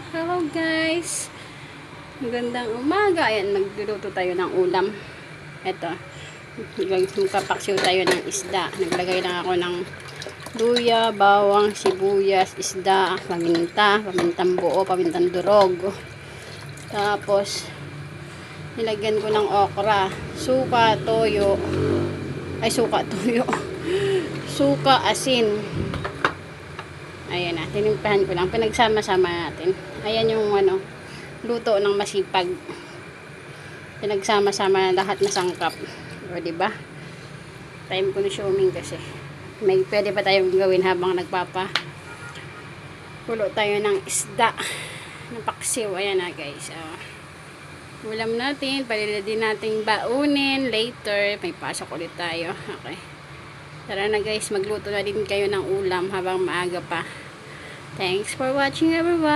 Hello guys! Magandang umaga. Ayan, magluluto tayo ng ulam. Eto, magpapaksiw tayo ng isda. Naglagay lang ako ng luya, bawang, sibuyas, isda, pamintang buo, pamintang durog. Tapos, nilagyan ko ng okra, suka, toyo, suka, asin. Ayan na, tinimpahan ko lang. Pinagsama-sama natin. Ayan yung luto ng masipag. Pinagsama-sama lahat na sangkap. O, diba? Time consuming kasi. May pwede pa tayong gawin habang kulo tayo ng isda. Ng paksiw. Ayan na guys. Ulam natin. Palila din nating baunin. Later, may pasok ulit tayo. Okay. Tara na guys, magluto na din kayo ng ulam habang maaga pa. Thanks for watching everyone.